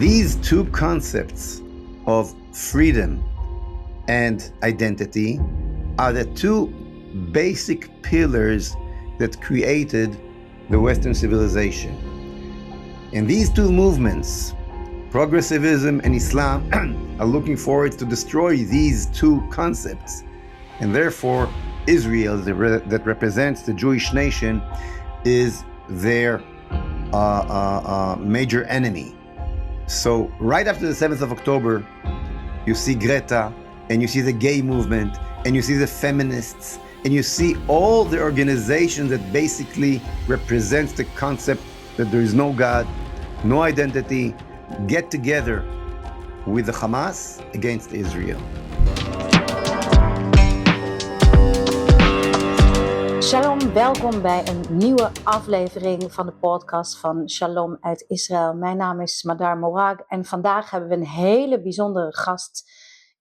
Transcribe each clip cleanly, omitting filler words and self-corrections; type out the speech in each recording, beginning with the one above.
These two concepts of freedom and identity are the two basic pillars that created the Western civilization. And these two movements, progressivism and Islam, are looking forward to destroy these two concepts. And therefore, Israel, that represents the Jewish nation, is their major enemy. So right after the 7th of October, you see Greta, and you see the gay movement, and you see the feminists, and you see all the organizations that basically represents the concept that there is no God, no identity, get together with the Hamas against Israel. Shalom, welkom bij een nieuwe aflevering van de podcast van Shalom uit Israël. Mijn naam is Smadar Morag en vandaag hebben we een hele bijzondere gast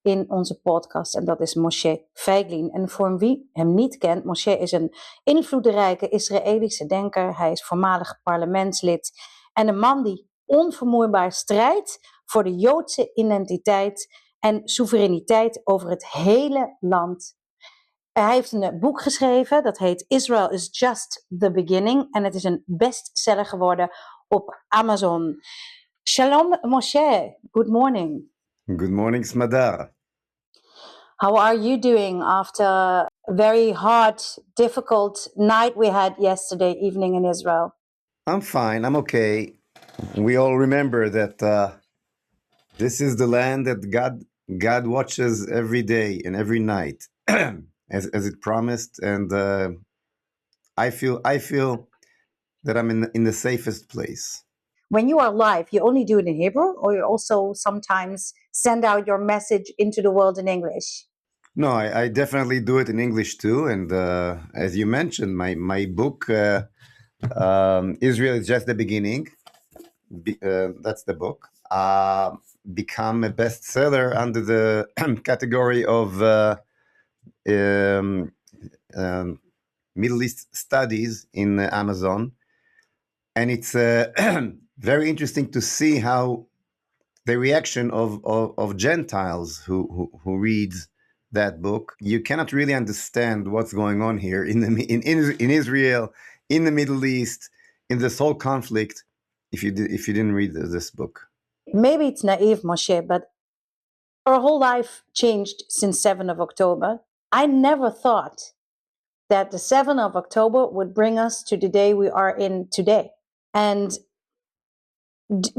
in onze podcast en dat is Moshe Feiglin. En voor wie hem niet kent, Moshe is een invloedrijke Israëlische denker. Hij is voormalig parlementslid en een man die onvermoeibaar strijdt voor de Joodse identiteit en soevereiniteit over het hele land. Hij heeft een boek geschreven, dat heet Israel is Just the Beginning. En het is een bestseller geworden op Amazon. Shalom Moshe, good morning. Good morning, Smadar. How are you doing after a very hard, difficult night we had yesterday evening in Israel? I'm fine, I'm okay. We all remember that this is the land that God watches every day and every night. As it promised, and I feel that I'm in the safest place. When you are live, you only do it in Hebrew, or you also sometimes send out your message into the world in English? No, I definitely do it in English too. And as you mentioned, my book, Israel is Just the Beginning, that's the book, become a bestseller under the category of Middle East studies in Amazon. And it's very interesting to see how the reaction of Gentiles who read that book. You cannot really understand what's going on here in Israel, in the Middle East, in this whole conflict, if you didn't read this book. Maybe it's naive, Moshe, but our whole life changed since 7th of October. I never thought that the 7th of October would bring us to the day we are in today. And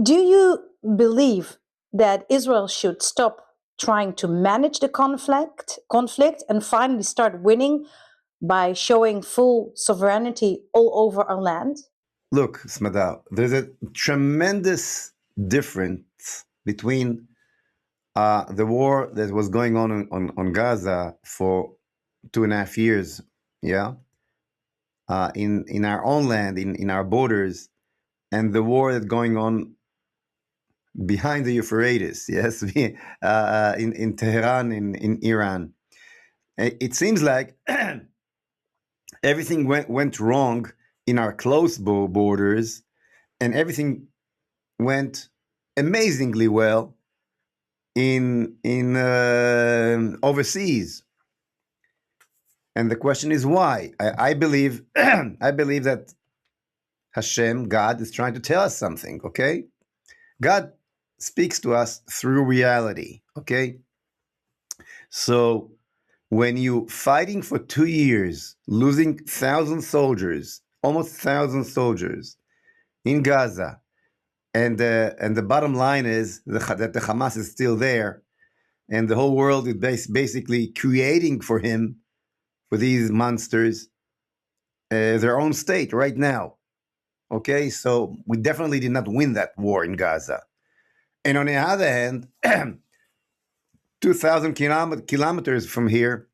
do you believe that Israel should stop trying to manage the conflict and finally start winning by showing full sovereignty all over our land? Look, Smadar, there's a tremendous difference between the war that was going on Gaza for 2.5 years, in our own land, in our borders, and the war that's going on behind the Euphrates, yes, in Tehran, in Iran. It seems like everything went wrong in our close borders, and everything went amazingly well in overseas. And the question is why? I believe that Hashem, God, is trying to tell us something, okay? God speaks to us through reality, okay? So when you fighting for 2 years, losing 1,000 soldiers, almost 1,000 soldiers in Gaza, and the bottom line is that the Hamas is still there, and the whole world is basically creating for these monsters, their own state right now. Okay, so we definitely did not win that war in Gaza. And on the other hand, 2,000 kilometers from here,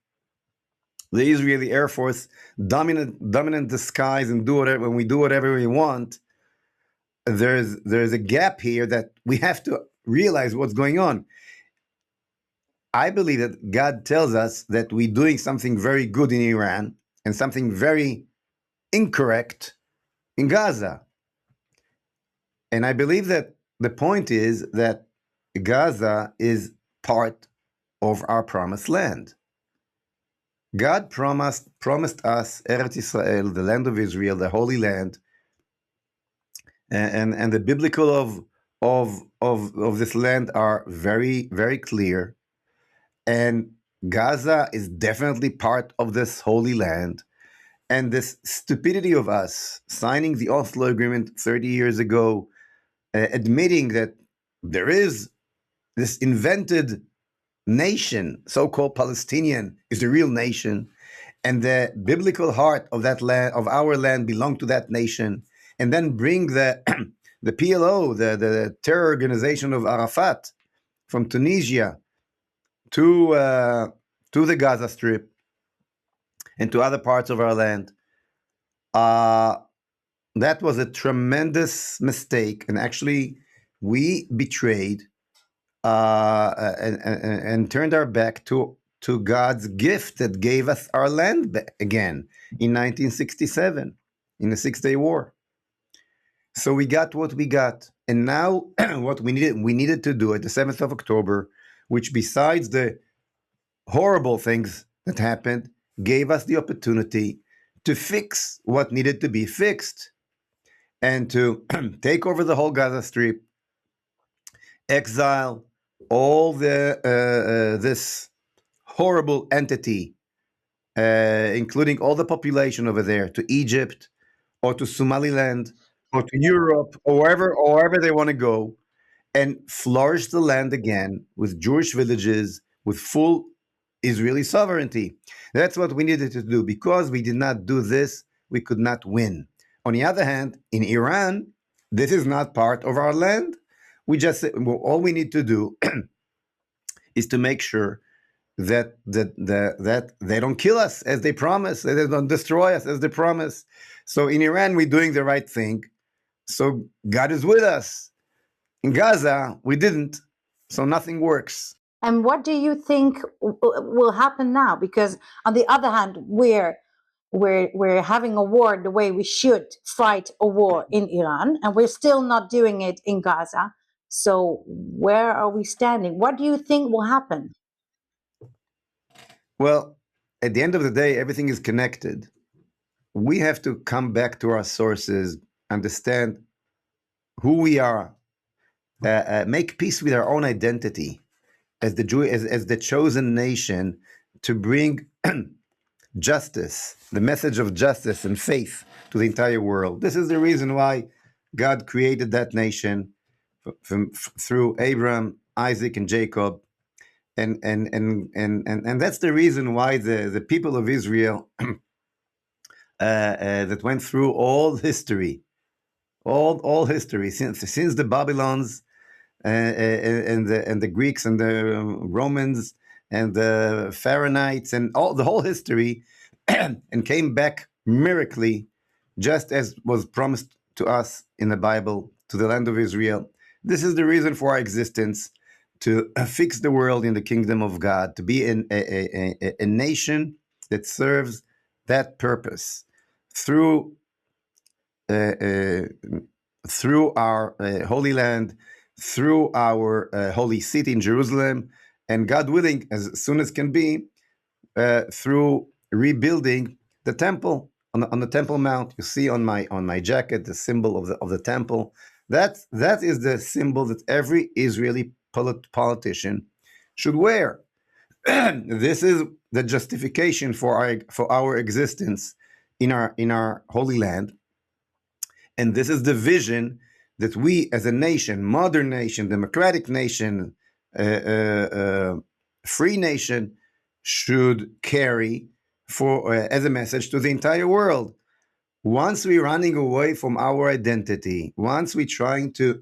the Israeli Air Force dominant the skies and when we do whatever we want. There's a gap here that we have to realize what's going on. I believe that God tells us that we're doing something very good in Iran and something very incorrect in Gaza. And I believe that the point is that Gaza is part of our promised land. God promised us Eretz Israel, the land of Israel, the Holy Land, and the biblical of this land are very, very clear. And Gaza is definitely part of this Holy Land. And this stupidity of us signing the Oslo Agreement 30 years ago, admitting that there is this invented nation, so-called Palestinian, is the real nation, and the biblical heart of that land, of our land, belonged to that nation, and then bring the the PLO, the terror organization of Arafat, from Tunisia to the Gaza Strip and to other parts of our land. That was a tremendous mistake, and actually, we betrayed and turned our back to God's gift that gave us our land back again in 1967 in the Six-Day War. So we got what we got, and now what we needed to do at the 7th of October, which besides the horrible things that happened, gave us the opportunity to fix what needed to be fixed and to take over the whole Gaza Strip, exile all the this horrible entity, including all the population over there, to Egypt or to Somaliland or to Europe or wherever they want to go, and flourish the land again with Jewish villages, with full Israeli sovereignty. That's what we needed to do. Because we did not do this, we could not win. On the other hand, in Iran, this is not part of our land. All we need to do is to make sure that they don't kill us as they promise, that they don't destroy us as they promise. So in Iran, we're doing the right thing. So God is with us. In Gaza, we didn't. So nothing works. And what do you think will happen now? Because on the other hand, we're having a war the way we should fight a war in Iran, and we're still not doing it in Gaza. So where are we standing? What do you think will happen? Well, at the end of the day, everything is connected. We have to come back to our sources, understand who we are, make peace with our own identity as the chosen nation, to bring justice, the message of justice and faith to the entire world. This is the reason why God created that nation through Abraham, Isaac, and Jacob. And that's the reason why the people of Israel that went through all history since the Babylons and the Greeks and the Romans and the Pharaonites and the whole history, and came back miraculously, just as was promised to us in the Bible, to the land of Israel. This is the reason for our existence, to fix the world in the kingdom of God, to be a nation that serves that purpose through our Holy Land, through our holy city in Jerusalem, and God willing, as soon as can be, through rebuilding the temple on the Temple Mount. You see on my jacket the symbol of the temple. That is the symbol that every Israeli politician should wear. This is the justification for our existence in our Holy Land, and this is the vision that we, as a nation, modern nation, democratic nation, free nation, should carry for as a message to the entire world. Once we're running away from our identity, once we're trying to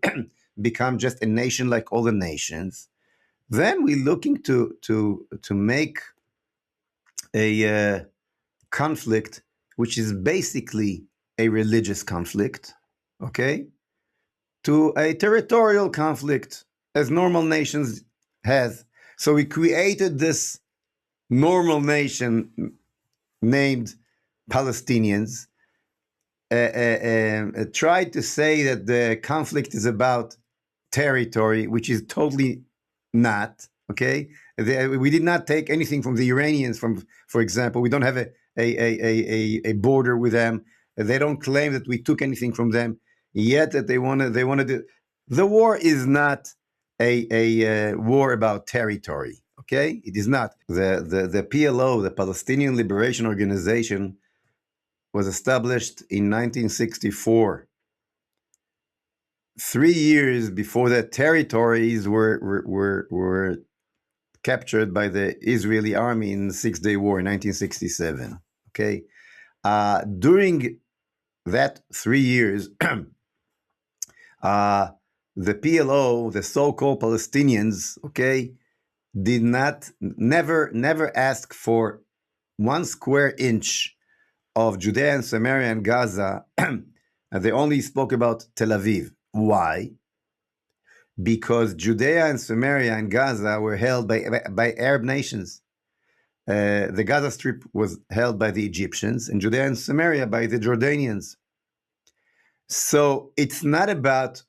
become just a nation like all the nations, then we're looking to make a conflict which is basically a religious conflict, okay, to a territorial conflict, as normal nations has. So we created this normal nation named Palestinians, tried to say that the conflict is about territory, which is totally not, okay? We did not take anything from the Iranians, for example. We don't have a border with them. They don't claim that we took anything from them, yet that they wanted to. The war is not a war about territory, okay? It is not. The PLO, the Palestinian Liberation Organization, was established in 1964. 3 years before the territories were captured by the Israeli army in the Six-Day War in 1967. Okay, during that 3 years, the PLO, the so-called Palestinians, okay, did never ask for 1 square inch of Judea and Samaria and Gaza. They only spoke about Tel Aviv. Why? Because Judea and Samaria and Gaza were held by Arab nations. The Gaza Strip was held by the Egyptians, and Judea and Samaria by the Jordanians. So it's not about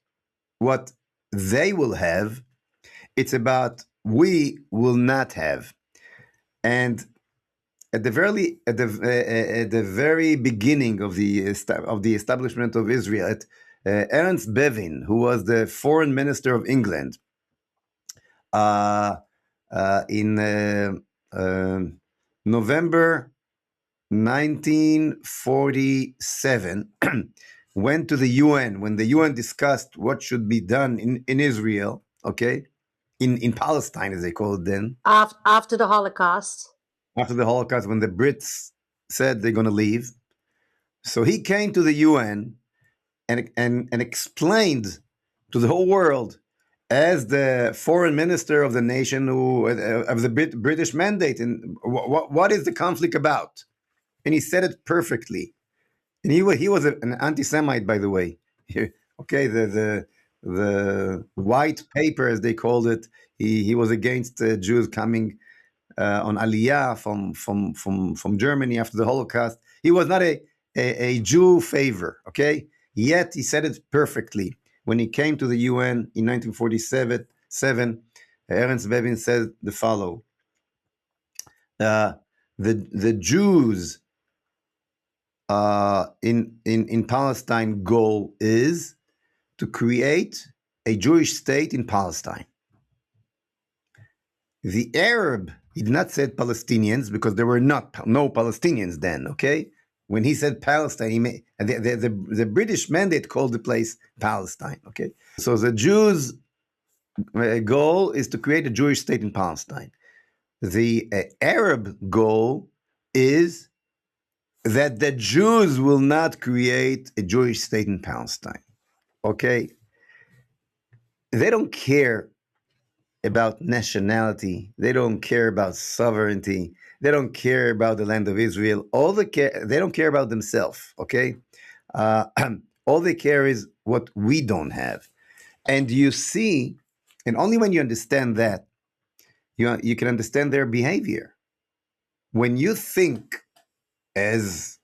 what they will have, it's about we will not have. And at the very beginning of the establishment of Israel, Ernst Bevin, who was the foreign minister of England, in November 1947, went to the UN when the UN discussed what should be done in Israel, okay, in Palestine, as they call it then. After the Holocaust. After the Holocaust, when the Brits said they're going to leave. So he came to the UN and explained to the whole world, as the foreign minister of the nation of the British mandate, and what is the conflict about? And he said it perfectly. And he was an anti-Semite, by the way. Okay, the white paper, as they called it, he was against Jews coming on Aliyah from Germany after the Holocaust. He was not a Jew favor, okay? Yet he said it perfectly. When he came to the UN in 1947, Ernst Bevin said the following: the Jews in Palestine goal is to create a Jewish state in Palestine. The Arab, he did not say Palestinians, because there were no Palestinians then, okay? When he said Palestine, the British mandate called the place Palestine, okay? So the Jews' goal is to create a Jewish state in Palestine. The Arab goal is that the Jews will not create a Jewish state in Palestine, okay? They don't care about nationality. They don't care about sovereignty. They don't care about the land of Israel. They don't care about themselves, okay? All they care is what we don't have. And you see, and only when you understand that, you can understand their behavior. When you think, as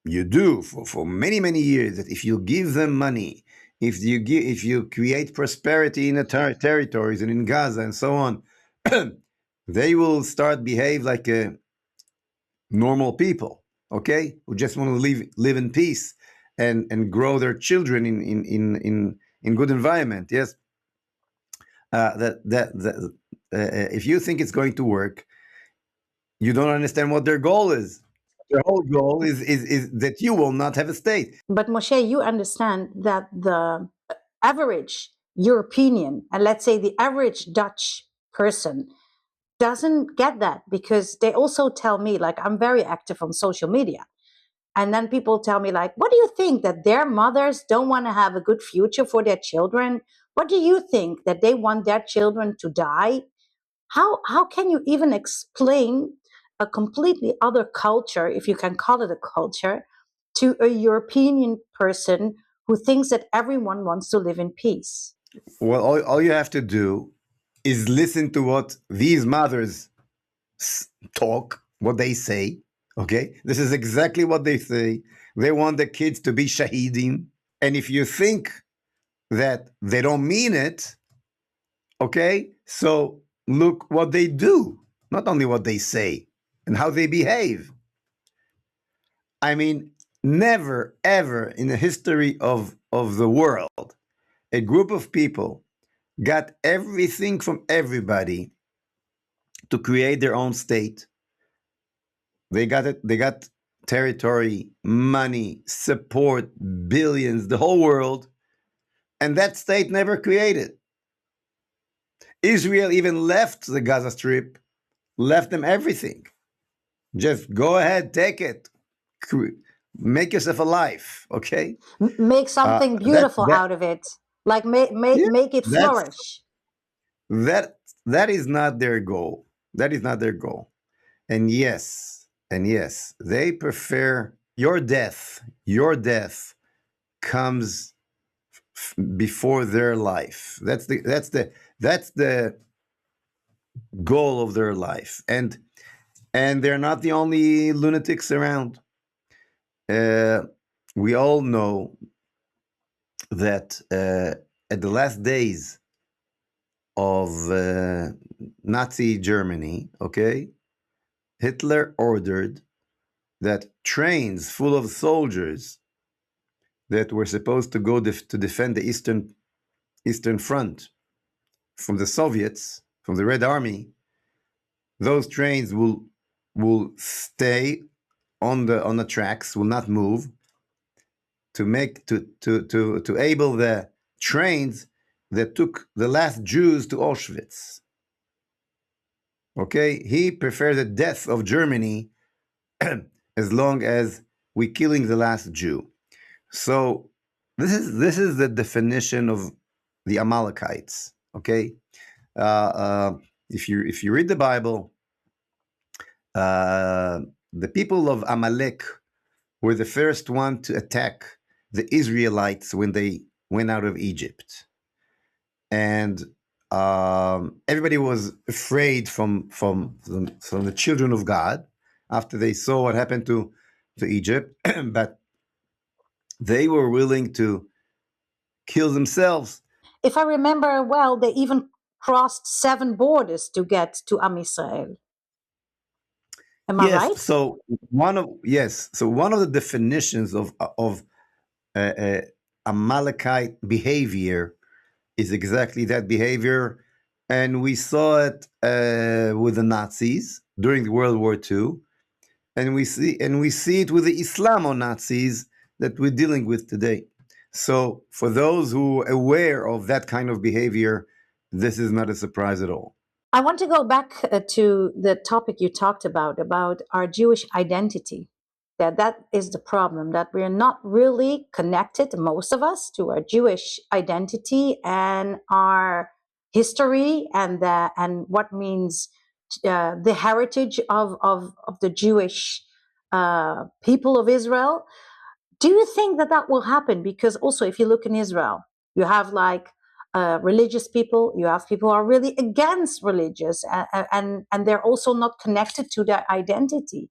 you do for many, many years, that if you give them money, if you create prosperity in the territories and in Gaza and so on, they will start behave like normal people, okay, who just want to live in peace and grow their children in good environment. Yes, if you think it's going to work, you don't understand what their goal is. Their whole goal is that you will not have a state. But Moshe, you understand that the average European, and let's say the average Dutch person, doesn't get that, because they also tell me, like, I'm very active on social media. And then people tell me, like, what do you think, that their mothers don't want to have a good future for their children? What do you think, that they want their children to die? How can you even explain a completely other culture, if you can call it a culture, to a European person who thinks that everyone wants to live in peace? Well, all you have to do is listen to what these mothers talk, what they say, okay? This is exactly what they say. They want the kids to be shahidim. And if you think that they don't mean it, okay? So look what they do, not only what they say and how they behave. I mean, never, ever in the history of the world, a group of people got everything from everybody to create their own state. They got it. They got territory, money, support, billions, the whole world, and that state never created. Israel even left the Gaza Strip, left them everything. Just go ahead, take it, make yourself a life, okay? Make something beautiful out of it, like yeah, make it flourish. That is not their goal. That is not their goal. And yes, they prefer your death. Your death comes before their life. That's the goal of their life. And they're not the only lunatics around. We all know that at the last days of Nazi Germany, okay, Hitler ordered that trains full of soldiers that were supposed to go to defend the Eastern Front from the Soviets, from the Red Army, those trains will stay on the tracks, will not move, to able the trains that took the last Jews to Auschwitz. Okay, he preferred the death of Germany as long as we killing the last Jew. So this is the definition of the Amalekites. Okay, if you read the Bible, the people of Amalek were the first one to attack the Israelites when they went out of Egypt, and everybody was afraid from the children of God after they saw what happened to Egypt, but they were willing to kill themselves. If I remember well, they even crossed 7 borders to get to Am Israel. Am I right? So one of the definitions of Amalekite behavior is exactly that behavior, and we saw it with the Nazis during World War II, and we see it with the Islamo-Nazis that we're dealing with today. So for those who are aware of that kind of behavior, this is not a surprise at all. I want to go back to the topic you talked about our Jewish identity. That is the problem, that we're not really connected, most of us, to our Jewish identity and our history and what means the heritage of the Jewish people of Israel. Do you think that will happen? Because also, if you look in Israel, you have like religious people, you have people who are really against religious, and they're also not connected to their identity.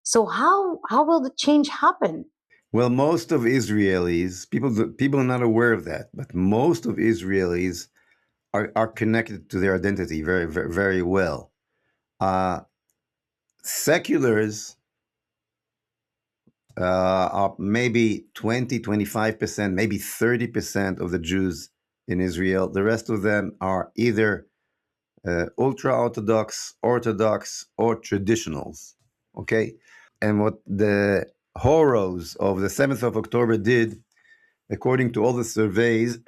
So how will the change happen? Well, most of Israelis, people are not aware of that, but most of Israelis are connected to their identity very, very, very well. Seculars are maybe 20, 25%, maybe 30% of the Jews in Israel. The rest of them are either ultra-Orthodox, Orthodox, or traditionals, okay? And what the horrors of the 7th of October did, according to all the surveys,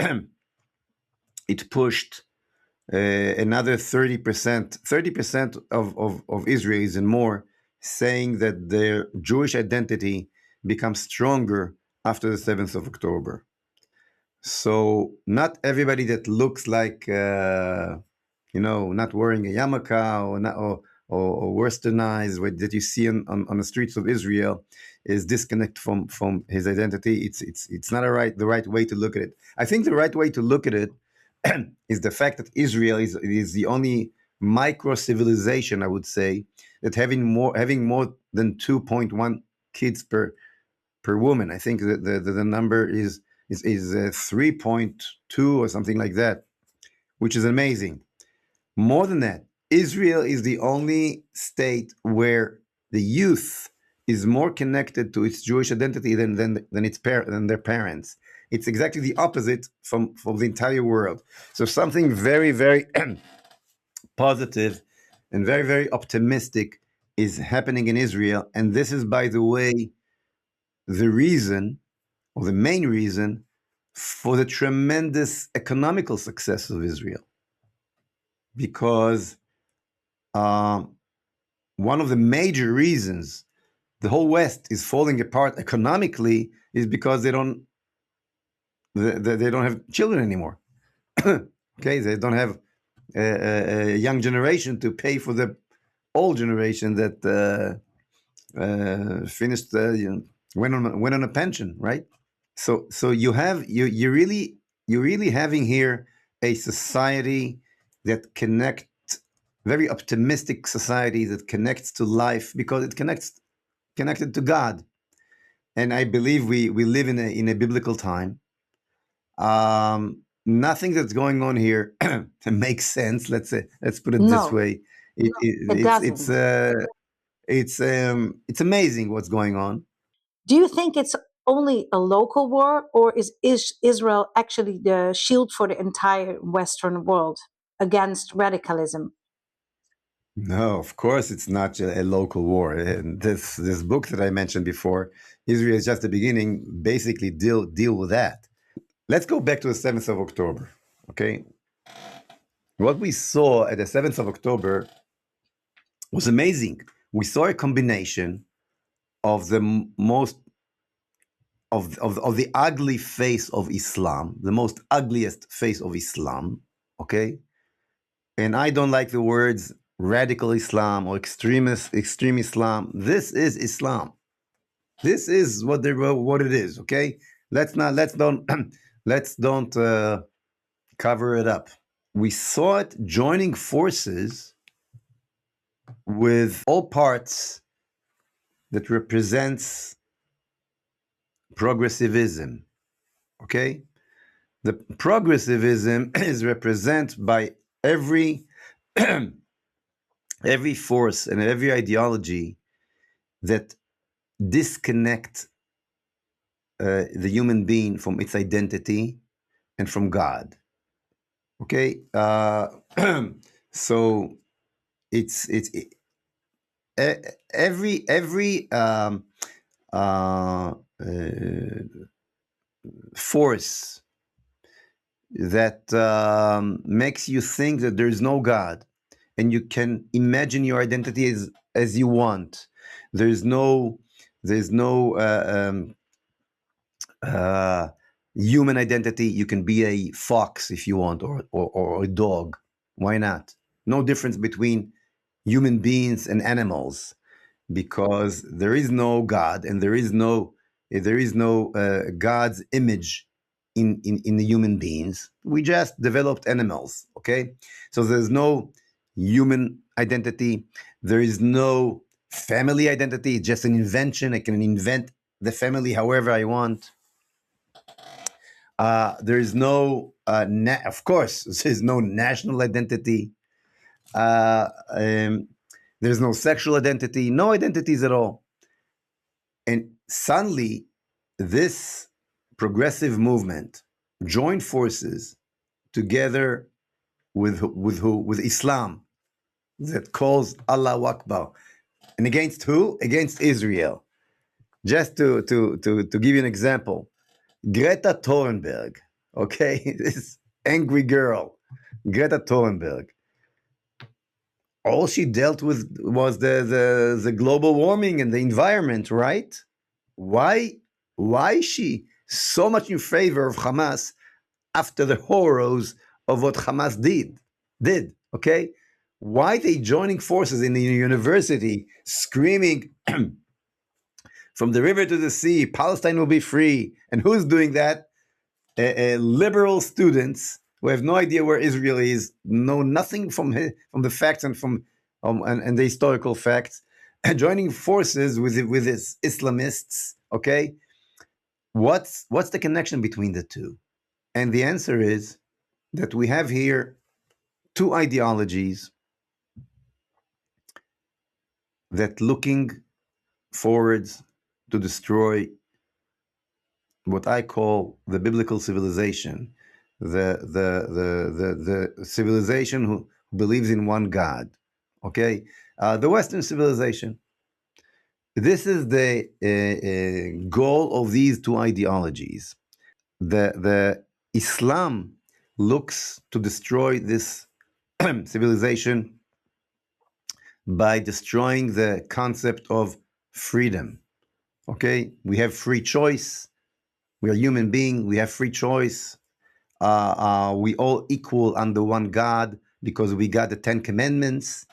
it pushed another 30% of Israelis and more, saying that their Jewish identity becomes stronger after the 7th of October. So not everybody that looks like, not wearing a yarmulke or westernized that you see on the streets of Israel is disconnect from his identity. It's not the right way to look at it. I think the right way to look at it is the fact that Israel is the only micro civilization, I would say, that having more than 2.1 kids per woman. I think the number is is 3.2 or something like that, which is amazing. More than that, Israel is the only state where the youth is more connected to its Jewish identity than their parents. It's exactly the opposite from the entire world. So something very, very positive and very, very optimistic is happening in Israel. And this is, by the way, the reason, or the main reason, for the tremendous economical success of Israel. Because one of the major reasons the whole West is falling apart economically is because they don't have children anymore. Okay, they don't have a young generation to pay for the old generation that finished, went on a pension, right? So you're really having here a society that very optimistic society that connects to life because it connected to God. And I believe we live in a biblical time. Nothing that's going on here makes sense. Let's put it this way. It doesn't. It's amazing what's going on. Do you think it's only a local war, or is Israel actually the shield for the entire Western world against radicalism? No, of course it's not a local war. And this book that I mentioned before, Israel is just the beginning, basically deal with that. Let's go back to the 7th of October, okay? What we saw at the 7th of October was amazing. We saw a combination of the most of the ugly face of Islam, the most ugliest face of Islam, okay? And I don't like the words radical Islam or extreme Islam. This is Islam. This is what it is, okay? Let's don't cover it up. We saw it joining forces with all parts that represents progressivism, okay? The progressivism is represented by every force and every ideology that disconnect the human being from its identity and from God. Okay, so it's every force that makes you think that there is no God and you can imagine your identity as you want. There's no human identity. You can be a fox if you want, or a dog. Why not? No difference between human beings and animals, because there is no God and there is no God's image in the human beings. We just developed animals, okay? So there's no human identity. There is no family identity. It's just an invention. I can invent the family however I want. There is no, of course, there's no national identity. There's no sexual identity, no identities at all. And suddenly, this progressive movement joined forces together with Islam that calls Allahu Akbar. And against who? Against Israel. Just to give you an example, Greta Thunberg, okay, this angry girl, Greta Thunberg, all she dealt with was the global warming and the environment, right? Why is she so much in favor of Hamas after the horrors of what Hamas did? Okay, why they joining forces in the university, screaming from the river to the sea, Palestine will be free? And who's doing that? Liberal students who have no idea where Israel is, know nothing from the facts and from and the historical facts, and joining forces with his Islamists. Okay, what's the connection between the two? And the answer is that we have here two ideologies that looking forwards to destroy what I call the biblical civilization, the civilization who believes in one God. Okay, the Western civilization. This is the goal of these two ideologies. The Islam looks to destroy this civilization by destroying the concept of freedom. Okay, we have free choice. We are human beings. We have free choice. We all equal under one God because we got the 10 Commandments,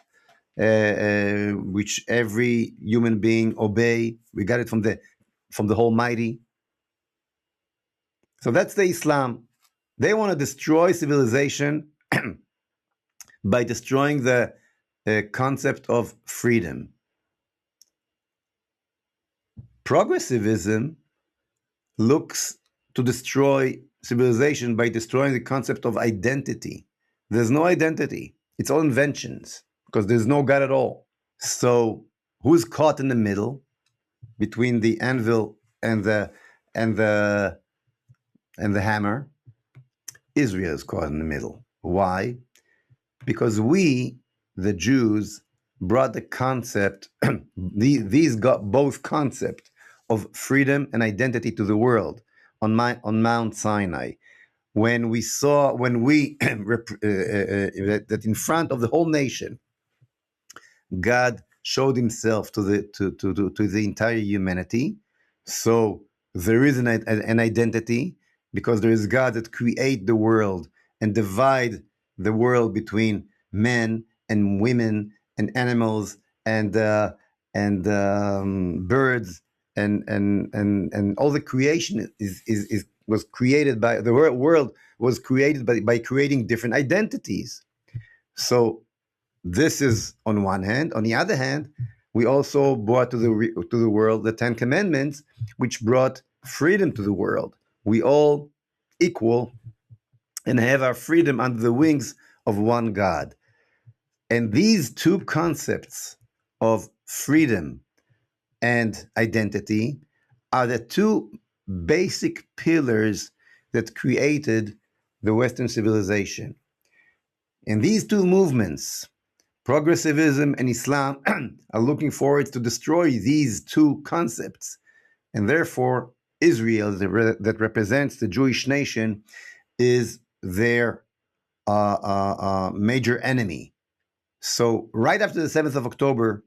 which every human being obey. We got it from the Almighty. So that's the Islam. They want to destroy civilization by destroying the concept of freedom. Progressivism looks to destroy civilization by destroying the concept of identity. There's no identity. It's all inventions because there's no God at all. So who's caught in the middle between the anvil and the hammer? Israel is caught in the middle. Why? Because we, the Jews, brought the concept, these got both concept of freedom and identity to the world on Mount Sinai. When we that in front of the whole nation, God showed himself to the entire humanity. So there is an identity because there is God that create the world and divide the world between men and women and animals and birds and all the creation was created by the world was created by creating different identities. So this is on one hand. On the other hand, we also brought to the world the 10 Commandments, which brought freedom to the world. We all equal and have our freedom under the wings of one God. And these two concepts of freedom and identity are the two basic pillars that created the Western civilization. And these two movements, progressivism and Islam, are looking forward to destroy these two concepts. And therefore, Israel, that represents the Jewish nation, is their major enemy. So right after the 7th of October,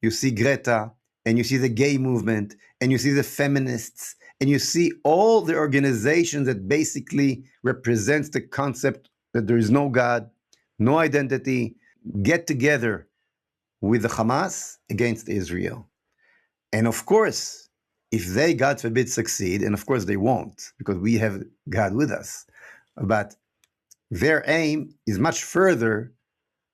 you see Greta, and you see the gay movement, and you see the feminists, and you see all the organizations that basically represents the concept that there is no God, no identity, get together with the Hamas against Israel. And of course, if they, God forbid, succeed, and of course they won't, because we have God with us, but their aim is much further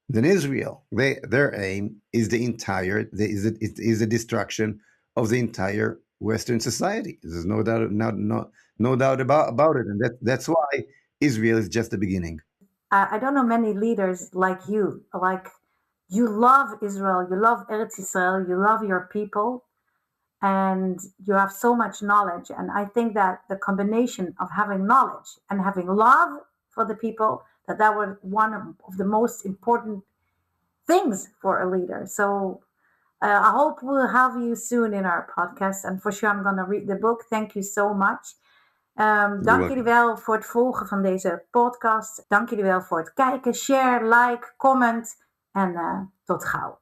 than Israel. Their aim is the destruction of the entire Western society. There's no doubt, no doubt about it, and that's why Israel is just the beginning. I don't know many leaders like you. Like, you love Israel, you love Eretz Israel, you love your people, and you have so much knowledge. And I think that the combination of having knowledge and having love for the people, that was one of the most important things for a leader. So I hope we'll have you soon in our podcast. And for sure, I'm going to read the book. Thank you so much. Dank jullie wel voor het volgen van deze podcast. Dank jullie wel voor het kijken. Share, like, comment. En tot gauw.